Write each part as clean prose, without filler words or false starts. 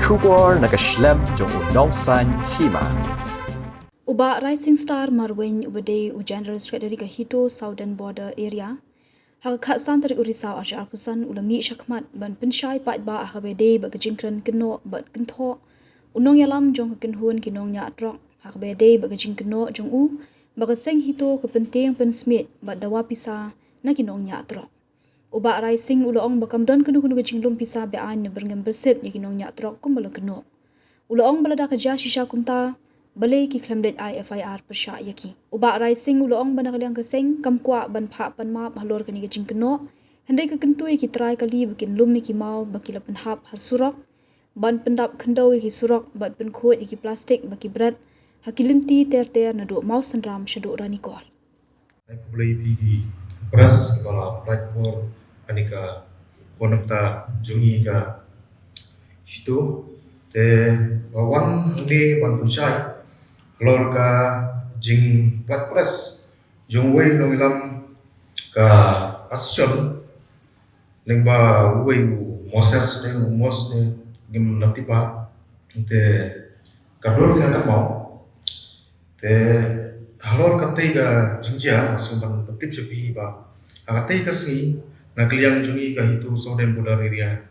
Shubor nakaslem jong unongsan hima. Uba Rising Star Marwen ubade u General Secretary ka Hito Southern Border Area. Hak khatsan dari Urisau Arja Arpusan ulami syakmat ban pensyai pat ba habede ba gajingkran keno ba kentho unong yalam jong kenhun kinong nya trok habede ba gajing keno jong u ba seng Hito ke penting pensmit ba dawa pisa na kinong nya trok. Uba Rising uloong ba kamdon kenu gajing lum pisa be an berngam bersit ya kinong nya trok kum bala keno. Uloong balada kerja shisha kumta balai ki klemdet IFIR persya yaki. Uba Rising uloong bana kaliang keseng kam kwa ban pha pan ma halor kani gajing keno. Hendai ke kentui ki try kali bikin lum ki mau baki lapan hap har surok. Ban pendap kendau ki surok bat pen khot ki plastik baki berat. Hakilinti ter na do mau senram syaduk rani kor. Boleh pergi beras kepala blackboard anika wanita jungi ka itu te wawan ni wan punchai lor ka jing black press jungwei nongilam ka asion lengba wei moses te mos ne gim natiba te kador yang kapau te halor katai ka jinja asumban petip sepi ba akatai ka si nakliang jungi ka itu Southern Border Area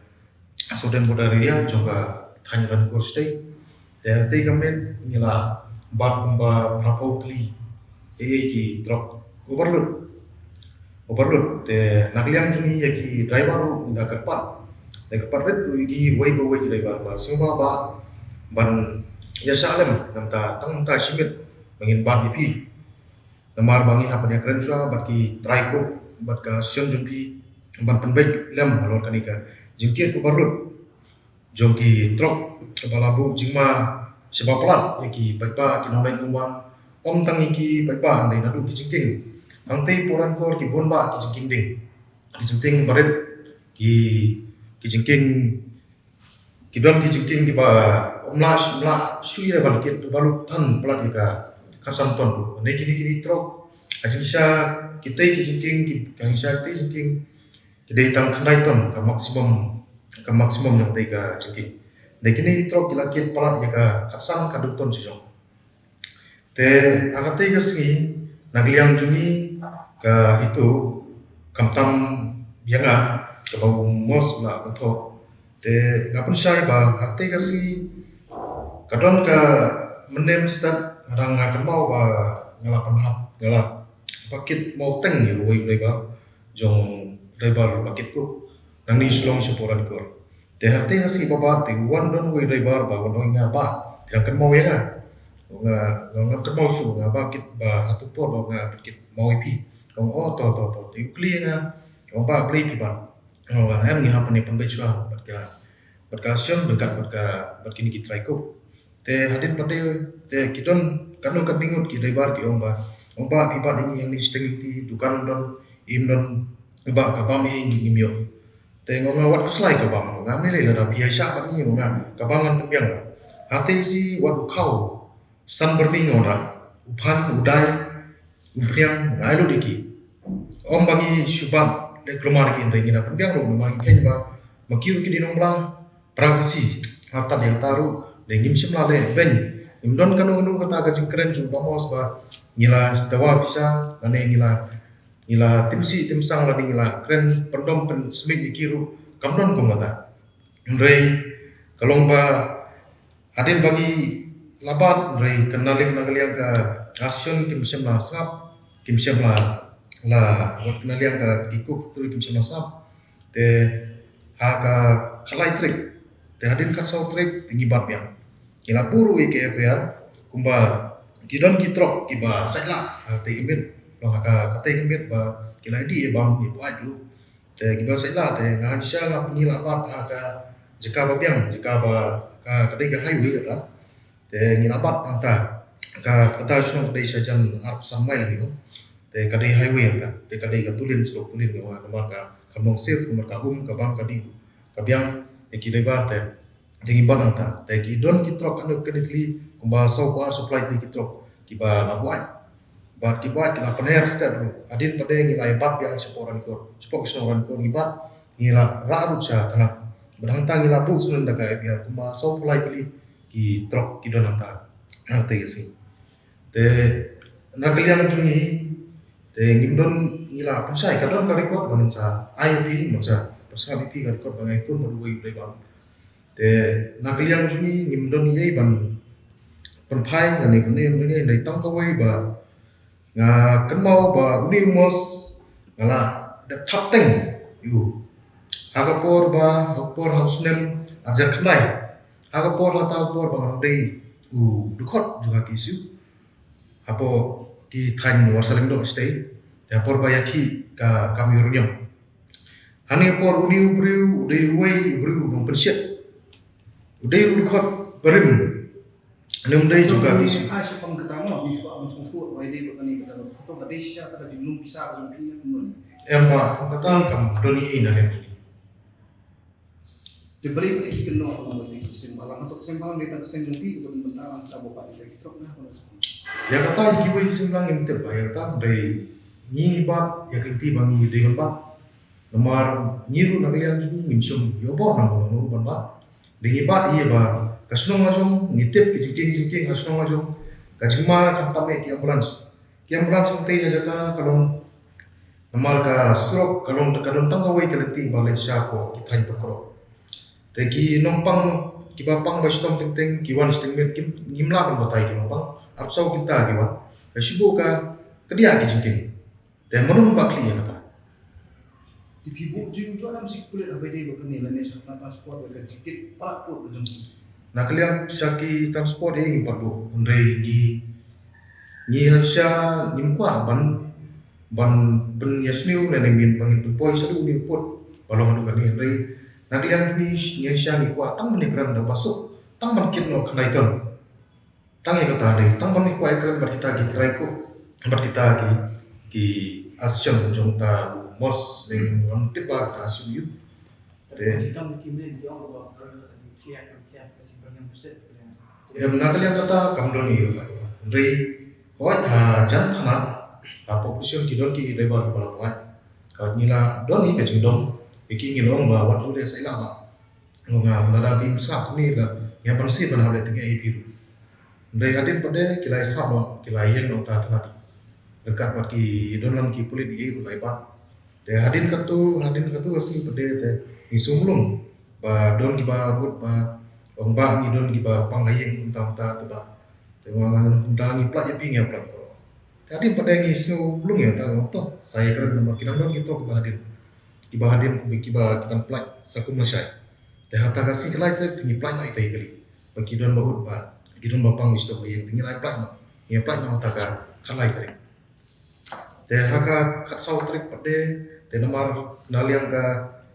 juga thanyaran course te te gamen nila bat kumba rapotli ki drop overload te nakliang jungi ya ki driver nila kerpat te kerpat red ki wei driver ba semua ba ban ya salem namta tangta simit mangin bat ipi namar bangi apa dia keren suah bat ki traiko bat ka sion jumpi ban penbek lem halor kanika jingkiet ku barut jongki trok kepala bu jingma sebab pelat yaki baipa ki nolai kumang om tangi ki baipa andai nadu ki jingking angtei poran kor ki bonba ki jingking ding ki jingking baret ki jingking ki don ki jingking ki ba omla sui re balkit balut tan pelat ka kasam ton tu ne kini trok ajinsa kita ki jingking ki kangsa ki jingking kita tang khnai ton ka maksimum yang tega jingking ne kini trok kilakit palat ya ka kasam ka duton sijong te agate ga singi nagliang juni ka itu kamtam bianga ka bau mos na konto te ngapun sai ba agate ga singi kadon ka menem start orang akan mau ba ngalapan hap ngala pakit mau teng ni wei lebar jong lebar pakit ku nang ni slong seporan kor te hati hasi baba te wan don wei lebar ba wan nga ba yang kan mau ya nga kan mau su nga ba kit ba atu por ba nga pakit mau ipi kong to te kli nga kong ba kli pi ba em ni hapan ni pembe chua bat ka sion berkat bat kini ki try ko te hadin pade te kidon kanu kan bingut ki lebar ki omba pipa ini yang distingti dukan don imdon ba ka bam hi ngimyo te ngonga wat kuslai ka bam ngam ni le la biasa ba ni ngonga ka bangan pembiang hati si wat kau san berni ngora upan udai umpriang ngailu diki om bagi subab le klomar ki ndengina pembiang ro mari kenba makiru ki dinongla pragasi harta yang taru lengim simla le ben imdon kanu kata ka jingkren ju bamos ba ngila dawa bisa ane ngila tim sang lagi ngila keren pendom pen smith ikiru kamdon komata ndrei kalong ba hadin bagi labat ndrei kenaling nagaliang ka asion kim semla sap kim semla la wat kenaliang ka kikuk tu kim semla sap te ha ka khalai trik te hadin kan sau trik tinggi bat yang ngila puru IKFR kumba kidon kitrok kiba saila te imbit lo haka kate imbit ba kila di bang ni buat dulu te kiba saila te ngansha la pengila bat haka jika ba biang jika ba ka kadai ga highway kata te ngila bat anta ka kata sunong dei sajan arp samai ni te kadai highway ka te kadai ga tulin slok tulin ga nomor ka kamong safe nomor ka ka bang ka di ka biang te kidai ba te dingi ban anta te kidon kitrok kanu keditli kumba sau ko supply ni kitrok kiba labuat bat kibat kila pener stad adin pade ngila bat yang seporan ko spok soran ko ngibat ngila raru cha tanap berhantang ila bu sunan daga biar kuma so pulai tili ki trok ki don anta ante isi te nakalian jungi te ngimdon ila pusai kadon ka record bangin sa IP masa personal IP ka record bangai phone baru wei bang te nakalian jungi ngimdon ye ban penpai ngani kuni dai tang ka wei ba nga kenmau ba uni mos ngala da top teng yu Hagapor ba hagapor hausnem ajar kenai hagapor hata por bang dei dukot juga kisu apo ki thain wasaleng do stay ya por ba yaki ka kami runyam hani por uni ubriu dei wei ubriu dong pensiat udai dukot berim nem dei juga kisu Ai siya pang katama, di suka ang sungkot, may di ba kanina katama. Ito ka di siya taga jumlong pisa ka jumlong nun. emma kata kam doni ina lem Di bali pa ikikin no ako ng kesimbalan. Atau kesimbalan dito kesimbalan ko ng bentaran sa bapa ito itrok na ako. ya kata ki wei semblang emte ba ya kata dei ni bat ya kinti bangi dengan bat nomor nyiru nakalian juga ngimsum yobo nang no ban bat dengan bat iya ba kasno ngajong ngitip ki jing singking kasno ngajong kajima kam tame ki ambulans ang tei aja ka kalong nomor ka strok kalong tangga wei kalenti balai siapa ki thain perkro Tegi nompang kibapang bastom teng kiwan stingmet kim ngimla kan batai ki nompang apsau kita kiwan kasibo ka kedia ki jingking te menung bakli ya kata Di pibu jing jual am sik kulit apa di ba kanina ni sa transport ka jikit para po ka jumlong. na kalian saki transport e imparbo ndai ni hasya nimkwa ban ben yasniu neneng min pangin tumpoi sadu ni pot balong adu kani ndai na kalian ni nyesya ni kwa tang menikran da basuk tang mankit no kenaikan tang ya kata dei tang ban kwa ikran bar kita ki traiko bar kita ki asyam jong ta mos ning on tiba ka asyam yu te Kita mungkin ni dia orang bawa kalau kita kia kan tiap kesimbangan pusat. na kalian kata kamdoni ndai wat ha jan thana apa pusion ki don ki dai bar bala wa ka nila doni ka jingdom iki ngilong ba wat udah sai la ba nga lara bim sa ni la ya pansi ban hale tinga i biru ndai adin pade kilai sa no kilai yen no ta thana dekat bat ki don lan ki pulit i lai ba de hadin katu asi pade te isumlum ba don ki ba but ba ong ba ni don ki ba pangayeng unta te ba te mangan unta ni plat ya ping ya plat ko hadin pade ngi isumlum ya ta to saya keren nomor kinang don ki to ba hadin kiba hadin kiba kitan plak sakum masai te hata kasi kelai te tingi plak na itai kali bagi don bahut ba gidon bapang wisto yang tingi lai plak na yang plak na hata ka kalai tari te haka kat saw trik pade te namar naliang ka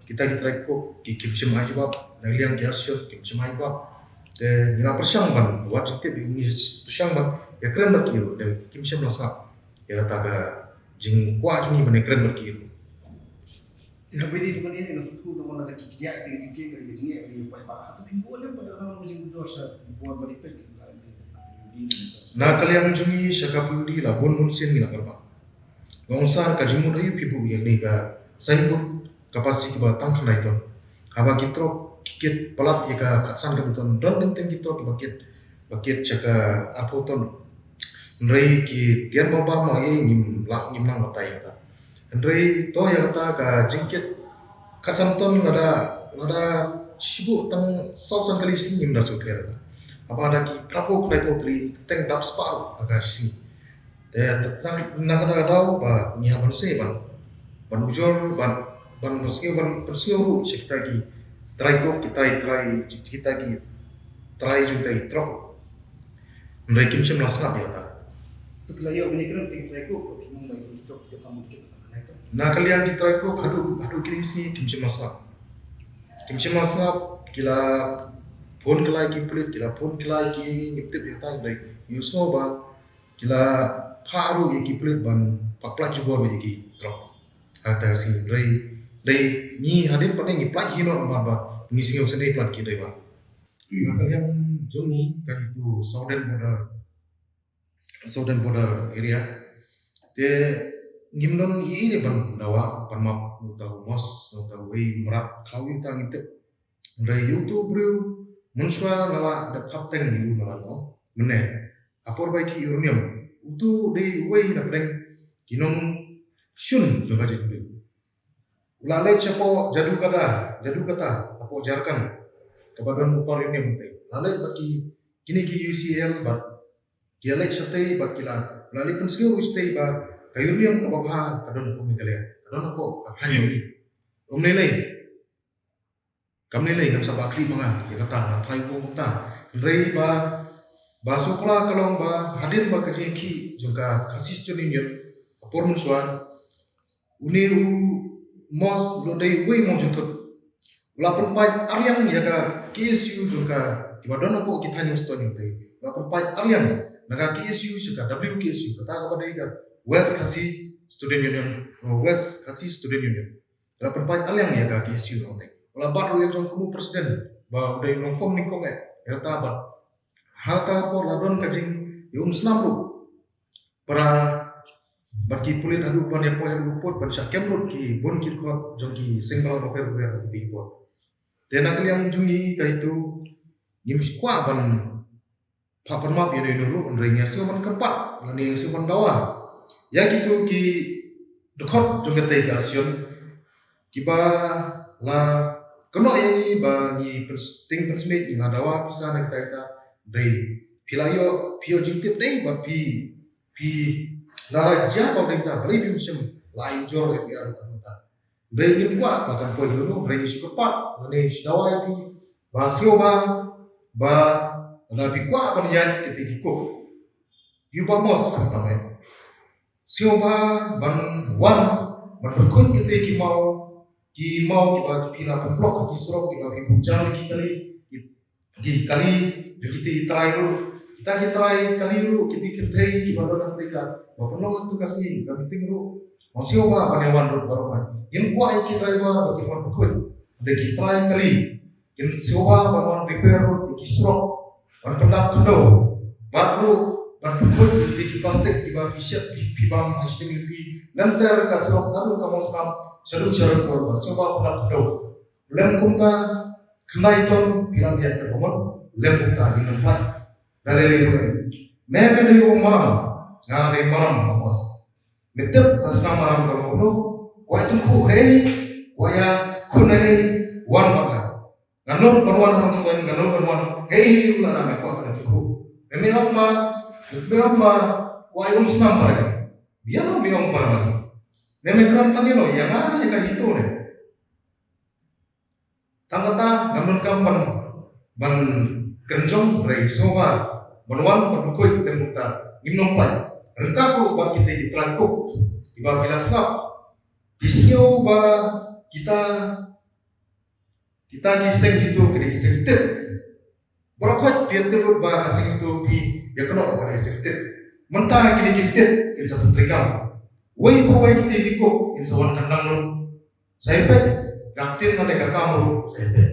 kita ko ki kimsim ai bab naliang ki asyo kimsim ai bab te ngina persyang ban wat te bi ngi persyang ban ya keren berkiru te kimsim lasap ya hata ka jing kwa jing mane keren berkiru Tidak beda dengan ini, nasuku nama nak kikia, kita kiri dari sini, dari upaya para atau pimpu ada pada orang macam itu asal buat balik pek. na kalian jungi syaka pudi la bon bon sen ngila karba ngongsar ka jimu dayu pibu yang ni ka sainput kapasi ki batang khanai ton haba kitro kikit palat ye ka katsan ka buton don teng kitro ki bakit chaka apoton nrei ki tian mo ba ma ye ngim nang matai ta nrei to ya ta ka jingkit katsan ton lada sibu tang sausan kali sing ngim da sutera apa ada ki prapo kunai potri teng dap spar aga sing te tang nakada dau ba nya ban se ban ujor ban persio ru kita ki try kita ki try junta i trok ndai kim sem lasna ya ta Itu kelayu ini kena tinggi teraku, kalau mau main itu kamu kita sana itu. na kalian ki try ko hadu kiri si kim sem lasna kila phone kelai ki pulit kila phone kelai ki ngitip ya ta ndai yusno ba kila paru ye ki pulit ban pakla jubo be ki trok ata si dai ni hadin pada ngi plat hino ma ba ngi singo sene plat ki dai ba na kalian jungi ka itu southern border area te ngimnon ini ban dawa pan map utau mos utau wei merat kau utang ngitip Dari YouTube bro, munswa nala ada kapten di nala no, mene. Apor baiki uruniam, utu di way na pedeng kinong shun juga jadi bro. Ulalai cepo jadu kata, apo jarkan kepada upar uruniam te. Lalai baki kini ki UCL bat kialai sate bat kila. Lalai kan skill stay bat kayuruniam kababha kadon po mikalya. Kadon po akanyo ni. Umnilai kami nilai ngam sabakli mga ya kata na try po kita rei ba sokla kalong ba hadir ba kajeki jungka kasis union apor munswan uniru mos lo dei we mo juntut la perpai aryang ya ka KSU jungka ibadon po kita news to nyute la perpai aryang naga KSU sika WKSU kata ka dei ka West Kasi Student Union West Kasi Student Union la perpai aryang ya ka KSU no. Wala baru yang kamu presiden, bah udah yang form nih kong ya tabat. Hata por ladon kajing yung snapu para bagi pulit adu pan yang poya luput pan syakem rut ki bon ki kuat jongki single roper di pot. Tena kalian jungi kaitu gims kwa ban papan map yang dulu andrenya sih man kerpat, lani sih man dawa. Ya gitu ki dekot jongketai kasion kiba la keno yang bagi penting pensmit yang adawa bisa nak kita dari pilayo pio jingtip deh bapi lara japa kita beli musim lain jor FR kita dari ini kuat bahkan poin dulu dari sikupat dari dawa ini basio ba lebih kuat banian ketika ko yuba mos sampai sioba ban wan berkon ketika mau ki pila pemblok ki surau ki bagi puncang ki kali kita try kali ru kita kertai ki badon mereka bapenolong tu kasih kami tingru masih apa panewan ru barokan yang kuat ki driver bagi man pukul de ki try kali yang siwa baron repair ru ki surau ban pendak tundo baru ban pukul ki plastik ki bagi siap ki bang HTML nanti ka surau nadu kamu semam seduk syarat korban sebab pernah tahu lem kumta kenai ton bilang dia terbangun lem kumta di tempat dari leher meme di maram ngalih maram bos metep kasna maram kalau kuno wah itu ku hei waya kunai wan baka nganur perwan mangsuan nganur perwan hei ulah name kuat kena ku meme hamba wah yung senam mereka dia mau bilang parman meme kerantang no yang ada jika itu nih tangata namun kapan ban kenjong rei soha banwan pemukul dan mutar imnom pai rengkaku ba kita ditranku iba kilasap bisio ba kita giseng itu kena giseng tip berokot pian telur ba asing itu pi ya kena ba giseng tip mentah kini kita satu trikam woi kita diko insawan kandang lu saya pet gaktir kan dekat kamu saya pet